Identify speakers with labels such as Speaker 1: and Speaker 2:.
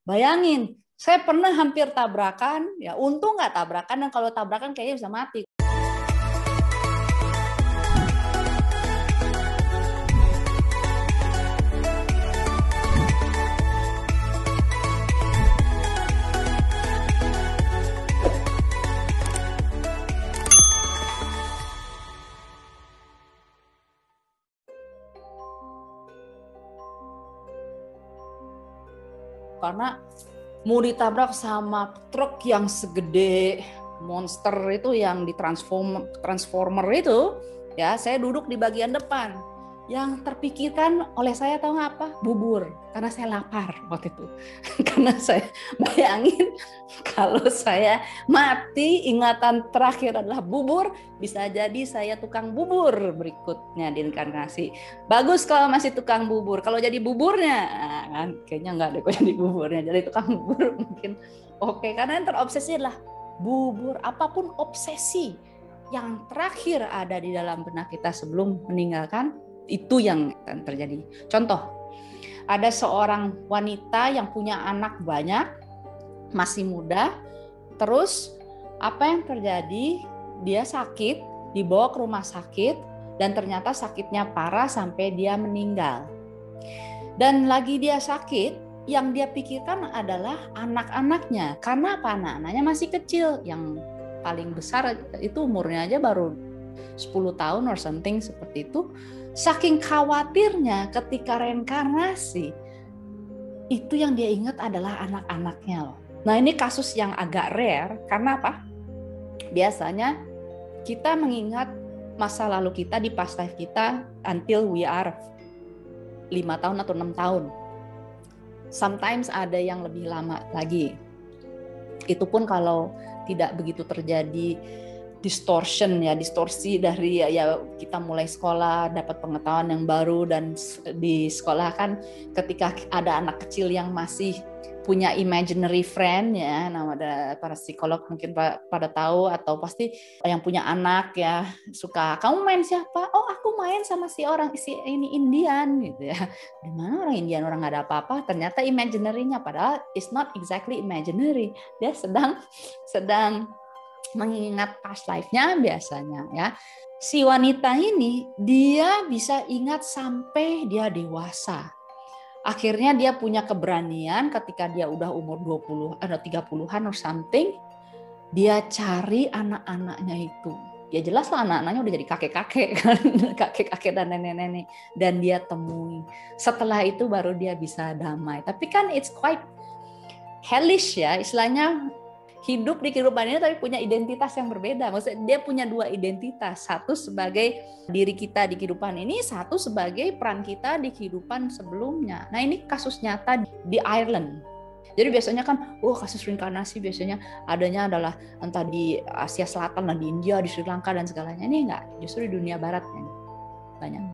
Speaker 1: Bayangin, saya pernah hampir tabrakan, ya untung nggak tabrakan, dan kalau tabrakan kayaknya bisa mati. Karena mau ditabrak sama truk yang segede monster itu, yang di transformer itu, ya saya duduk di bagian depan. Yang terpikirkan oleh saya tahu nggak apa? Bubur, karena saya lapar waktu itu. Karena saya bayangin kalau saya mati, ingatan terakhir adalah bubur, bisa jadi saya tukang bubur berikutnya di inkarnasi. Bagus kalau masih tukang bubur. Kalau jadi buburnya, kan kayaknya nggak deh kalau jadi buburnya. Jadi tukang bubur mungkin oke. Karena yang terobsesi adalah bubur. Apapun obsesi yang terakhir ada di dalam benak kita sebelum meninggalkan, itu yang akan terjadi. Contoh, ada seorang wanita yang punya anak banyak, masih muda, terus apa yang terjadi? Dia sakit, dibawa ke rumah sakit, dan ternyata sakitnya parah sampai dia meninggal. Dan lagi dia sakit, yang dia pikirkan adalah anak-anaknya. Karena apa? Anak-anaknya masih kecil. Yang paling besar itu umurnya aja baru 10 tahun or something seperti itu. Saking khawatirnya ketika reinkarnasi, itu yang dia ingat adalah anak-anaknya loh. Nah, ini kasus yang agak rare. Karena apa? Biasanya kita mengingat masa lalu kita di past life kita until we are 5 tahun atau 6 tahun. Sometimes ada yang lebih lama lagi. Itu pun kalau tidak begitu terjadi distorsi dari ya kita mulai sekolah, dapat pengetahuan yang baru, dan di sekolah kan ketika ada anak kecil yang masih punya imaginary friend, ya, nama para psikolog mungkin pada tahu, atau pasti yang punya anak ya suka, kamu main siapa? Oh, aku main sama si ini Indian gitu ya. Di mana orang Indian, orang nggak ada apa-apa, ternyata imaginary-nya, padahal it's not exactly imaginary, dia sedang mengingat past life-nya biasanya ya. Si wanita ini dia bisa ingat sampai dia dewasa. Akhirnya dia punya keberanian ketika dia udah umur 20 atau 30-an or something, dia cari anak-anaknya itu. Ya jelas lah anak-anaknya udah jadi kakek-kakek kan, kakek-kakek dan nenek-nenek, dan dia temui. Setelah itu baru dia bisa damai. Tapi kan it's quite hellish ya, istilahnya hidup di kehidupan ini tapi punya identitas yang berbeda. Maksudnya dia punya dua identitas. Satu sebagai diri kita di kehidupan ini, satu sebagai peran kita di kehidupan sebelumnya. Nah, ini kasus nyata di Ireland. Jadi biasanya kan, kasus reinkarnasi biasanya adanya adalah entah di Asia Selatan, di India, di Sri Lanka dan segalanya. Ini enggak, justru di dunia barat kan banyak.